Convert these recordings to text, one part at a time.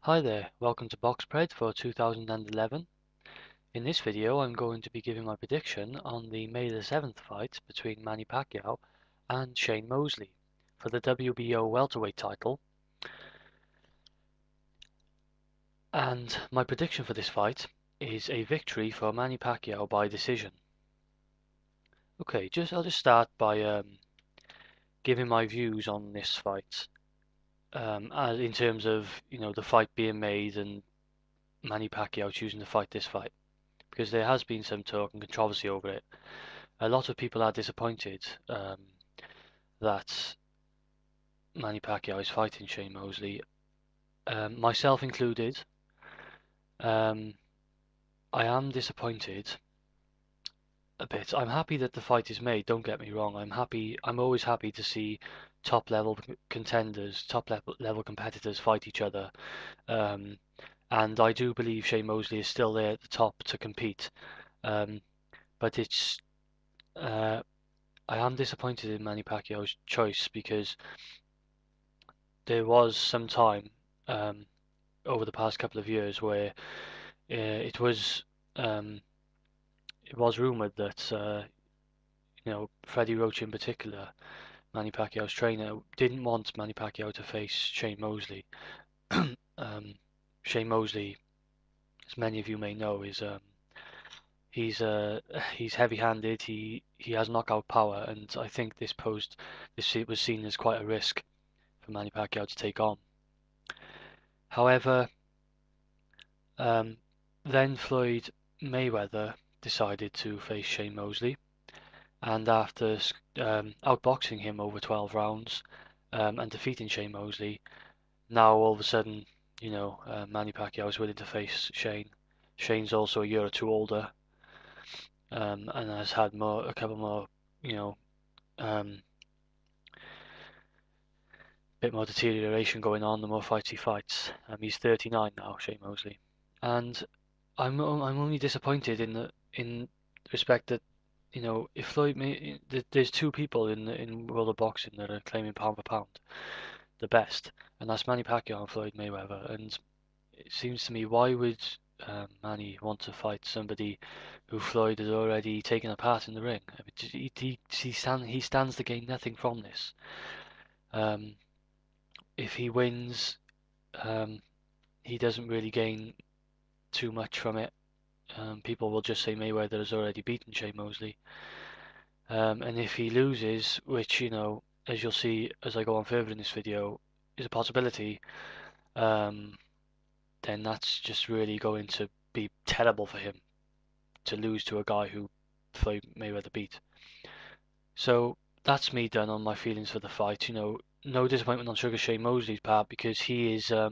Hi there, welcome to BoxPred for 2011. In this video I'm going to be giving my prediction on the May the 7th fight between Manny Pacquiao and Shane Mosley for the WBO Welterweight Title. And my prediction for this fight is a victory for Manny Pacquiao by decision. Okay, I'll just start by giving my views on this fight. In terms of, the fight being made and Manny Pacquiao choosing to fight this fight, because there has been some talk and controversy over it. A lot of people are disappointed that Manny Pacquiao is fighting Shane Mosley, myself included. I am disappointed a bit. I'm happy that the fight is made, don't get me wrong. I'm always happy to see top level contenders, top level competitors fight each other. And I do believe Shane Mosley is still there at the top to compete. But I am disappointed in Manny Pacquiao's choice because there was some time over the past couple of years where it was rumored that Freddie Roach in particular, Manny Pacquiao's trainer, didn't want Manny Pacquiao to face Shane Mosley. Shane Mosley, as many of you may know, is he's heavy-handed. He has knockout power, and I think this was seen as quite a risk for Manny Pacquiao to take on. However, then Floyd Mayweather decided to face Shane Mosley, and after outboxing him over 12 rounds and defeating Shane Mosley, now all of a sudden, Manny Pacquiao is willing to face Shane. Shane's also a year or two older, and has had a couple more, bit more deterioration going on the more fights he fights. He's 39 now, Shane Mosley, and I'm only disappointed in respect that if Floyd there's two people in world of boxing that are claiming pound for pound the best, and that's Manny Pacquiao and Floyd Mayweather. And it seems to me, why would Manny want to fight somebody who Floyd has already taken apart in the ring? I mean, he stands to gain nothing from this. If he wins, he doesn't really gain too much from it. People will just say Mayweather has already beaten Shane Mosley. And if he loses, which, as you'll see as I go on further in this video, is a possibility, then that's just really going to be terrible for him to lose to a guy who Floyd Mayweather beat. So that's me done on my feelings for the fight. No disappointment on Sugar Shane Mosley's part, because he's a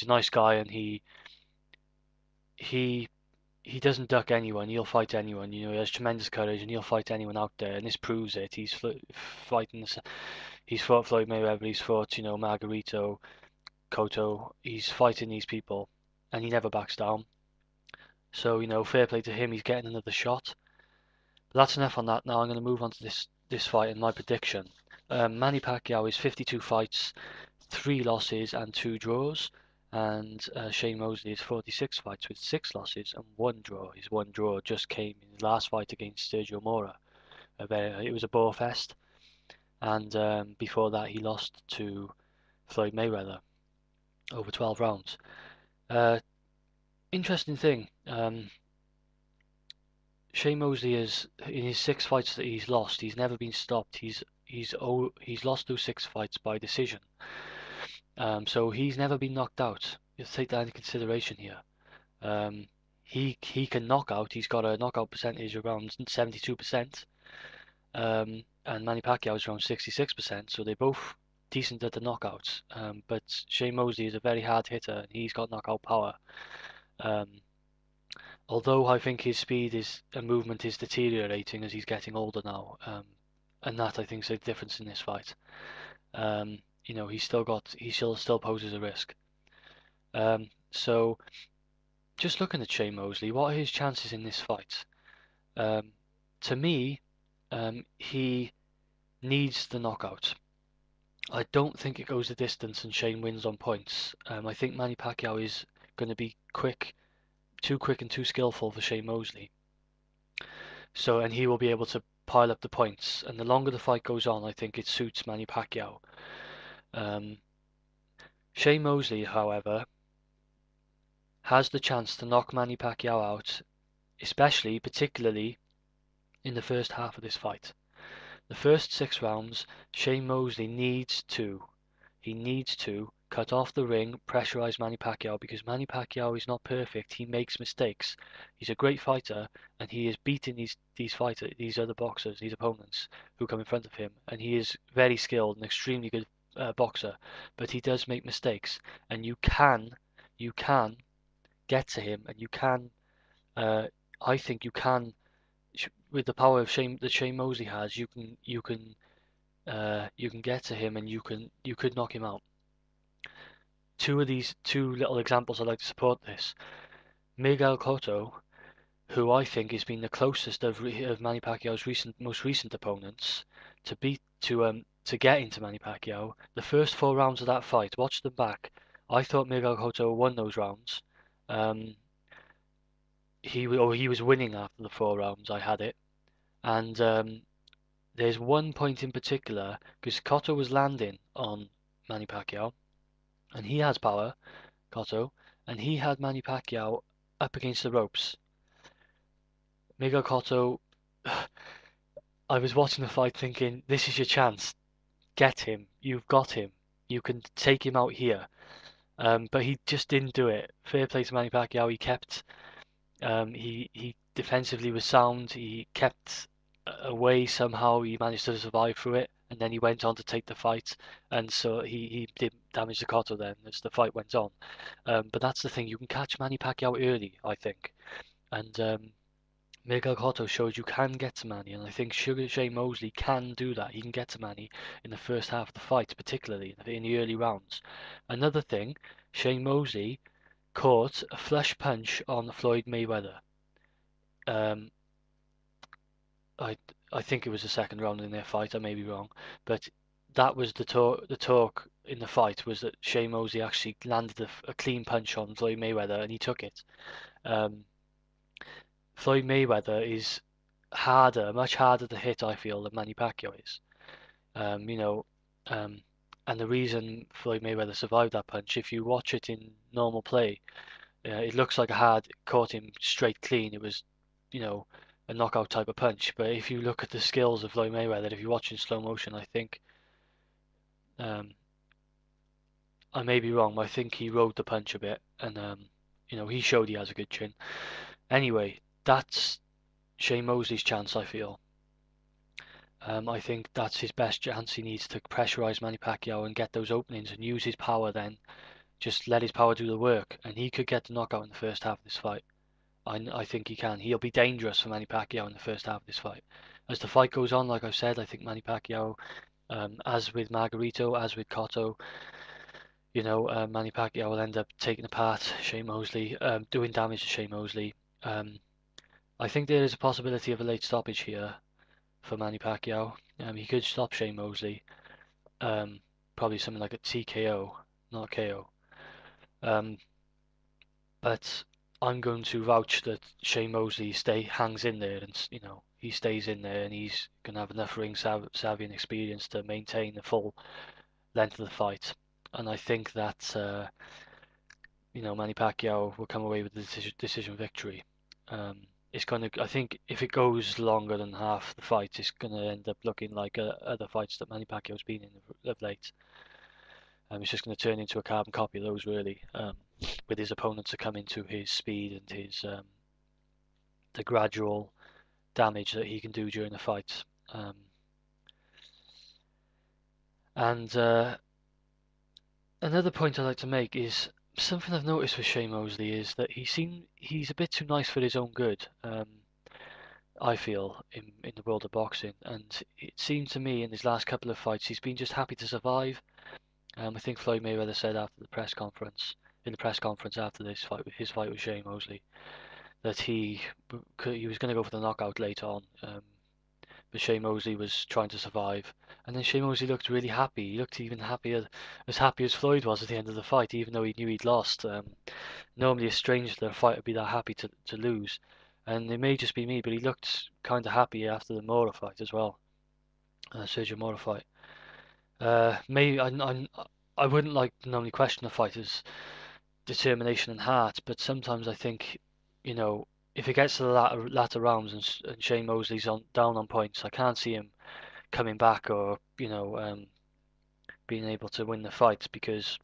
nice guy, and he doesn't duck anyone. He'll fight anyone. He has tremendous courage, and he'll fight anyone out there. And this proves it. He's fighting. He's fought Floyd Mayweather. He's fought Margarito, Cotto. He's fighting these people, and he never backs down. So fair play to him. He's getting another shot. But that's enough on that. Now I'm going to move on to this fight and my prediction. Manny Pacquiao is 52 fights, 3 losses and 2 draws. And Shane Mosley is 46 fights with 6 losses and 1 draw. His 1 draw just came in his last fight against Sergio Mora. It was a bore fest, and before that he lost to Floyd Mayweather over 12 rounds. Interesting thing, Shane Mosley is, in his 6 fights that he's lost, he's never been stopped. He's lost those 6 fights by decision. So he's never been knocked out. You have to take that into consideration here. He can knock out. He's got a knockout percentage around 72%, and Manny Pacquiao is around 66%. So they're both decent at the knockouts. But Shane Mosley is a very hard hitter, and he's got knockout power. Although I think his speed and movement is deteriorating as he's getting older now, and that I think is a difference in this fight. He still poses a risk. So just looking at Shane Mosley, what are his chances in this fight? To me, he needs the knockout. I don't think it goes the distance and Shane wins on points. I think Manny Pacquiao is going to be too quick and too skillful for Shane Mosley. So, and he will be able to pile up the points. And the longer the fight goes on, I think it suits Manny Pacquiao. Um, Shane Mosley, however, has the chance to knock Manny Pacquiao out, particularly in the first half of this fight. The first 6 rounds, Shane Mosley needs to cut off the ring, pressurize Manny Pacquiao, because Manny Pacquiao is not perfect. He makes mistakes. He's a great fighter, and he is beating these other boxers, these opponents who come in front of him, and he is very skilled and extremely good boxer. But he does make mistakes, and you can get to him, and you can. I think you can, with the power of that Shane Mosley has, you can get to him, and you could knock him out. Two little examples I'd like to support this. Miguel Cotto, who I think has been the closest of Manny Pacquiao's most recent opponents to get into Manny Pacquiao. The first 4 rounds of that fight, watch them back. I thought Miguel Cotto won those rounds. He was winning after the 4 rounds. I had it, and there's one point in particular because Cotto was landing on Manny Pacquiao, and he has power, Cotto, and he had Manny Pacquiao up against the ropes. Miguel Cotto, I was watching the fight thinking, this is your chance. Get him. You've got him. You can take him out here. But he just didn't do it. Fair play to Manny Pacquiao. He defensively was sound. He kept away somehow. He managed to survive through it, and then he went on to take the fight. And so he did damage to Cotto then as the fight went on. But that's the thing. You can catch Manny Pacquiao early, I think. And Miguel Cotto showed you can get to Manny, and I think Shane Mosley can do that. He can get to Manny in the first half of the fight, particularly in the early rounds. Another thing, Shane Mosley caught a flush punch on Floyd Mayweather. Um, I I think it was the second round in their fight. I may be wrong, but that was the talk. The talk in the fight was that Shane Mosley actually landed a clean punch on Floyd Mayweather, and he took it. Um, Floyd Mayweather is much harder to hit, I feel, than Manny Pacquiao is. Um, you know, um, and the reason Floyd Mayweather survived that punch, if you watch it in normal play, it looks like a hard caught him straight clean. It was, you know, a knockout type of punch. But if you look at the skills of Floyd Mayweather, if you watch in slow motion, I think um, I may be wrong, but I think he rode the punch a bit, and he showed he has a good chin. Anyway, that's Shane Mosley's chance, I feel. I think that's his best chance. He needs to pressurize Manny Pacquiao and get those openings and use his power then. Just let his power do the work, and he could get the knockout in the first half of this fight. I think he can. He'll be dangerous for Manny Pacquiao in the first half of this fight. As the fight goes on, like I've said, I think Manny Pacquiao, as with Margarito, as with Cotto, Manny Pacquiao will end up taking apart Shane Mosley, doing damage to Shane Mosley. I think there is a possibility of a late stoppage here for Manny Pacquiao. He could stop Shane Mosley. Probably something like a TKO, not a KO. But I'm going to vouch that Shane Mosley hangs in there, and he stays in there, and he's going to have enough ring savvy and experience to maintain the full length of the fight. And I think that Manny Pacquiao will come away with the decision victory. I think if it goes longer than half the fight, it's going to end up looking like other fights that Manny Pacquiao's been in of late. It's just going to turn into a carbon copy of those, really, with his opponents succumbing to his speed and his the gradual damage that he can do during the fight. And another point I'd like to make is something I've noticed with Shane Mosley is that he's a bit too nice for his own good. I feel in the world of boxing, and it seemed to me in his last couple of fights he's been just happy to survive. I think Floyd Mayweather said in the press conference after his fight with Shane Mosley, that he was going to go for the knockout later on, but Shane Mosley was trying to survive. And then Shane Mosley looked really happy. He looked even happier, as happy as Floyd was at the end of the fight, even though he knew he'd lost. Normally, it's strange that a fighter would be that happy to lose. And it may just be me, but he looked kind of happy after the Mora fight as well, Sergio Mora fight. Maybe I wouldn't like to normally question a fighter's determination and heart, but sometimes I think, you know, if it gets to the latter rounds and Shane Mosley's down on points, I can't see him coming back or being able to win the fight because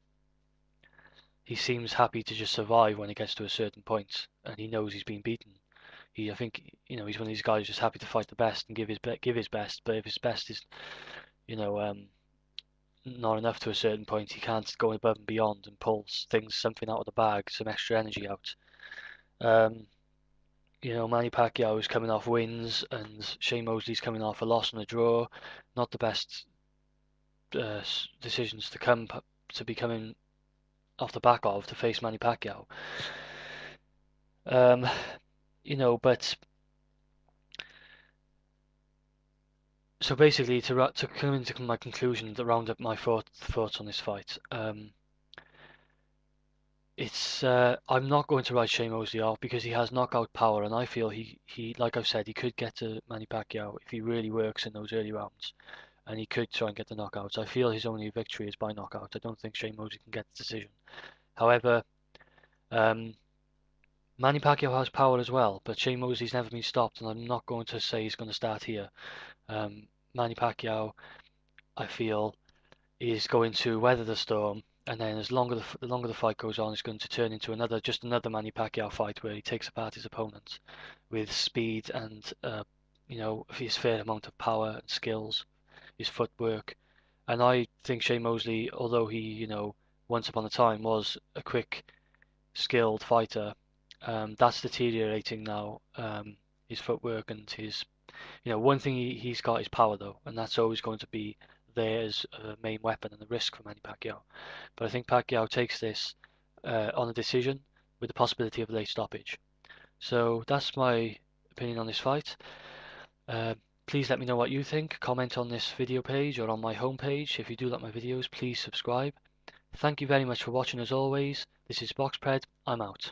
he seems happy to just survive when it gets to a certain point, and he knows he's been beaten. I think, he's one of these guys who's just happy to fight the best and give his best, but if his best is, you know, not enough to a certain point, he can't go above and beyond and pull something out of the bag, some extra energy out. Manny Pacquiao is coming off wins, and Shane Mosley's coming off a loss and a draw. Not the best decisions to be coming off the back of to face Manny Pacquiao. But so basically, to come into my conclusion, to round up my thoughts on this fight, I'm not going to write Shane Mosley off because he has knockout power, and I feel he like I've said, he could get to Manny Pacquiao if he really works in those early rounds, and he could try and get the knockouts. I feel his only victory is by knockout. I don't think Shane Mosley can get the decision. However, Manny Pacquiao has power as well, but Shane Mosley's never been stopped, and I'm not going to say he's going to start here. Manny Pacquiao, I feel, is going to weather the storm, and then the longer the fight goes on, it's going to turn into another Manny Pacquiao fight where he takes apart his opponent with speed and his fair amount of power and skills, his footwork. And I think Shane Mosley, although he once upon a time was a quick, skilled fighter, that's deteriorating now. His footwork and his one thing he's got is power though, and that's always going to be there as a main weapon and a risk for Manny Pacquiao. But I think Pacquiao takes this on a decision with the possibility of a late stoppage. So that's my opinion on this fight. Please let me know what you think. Comment on this video page or on my homepage. If you do like my videos, please subscribe. Thank you very much for watching as always. This is BoxPred. I'm out.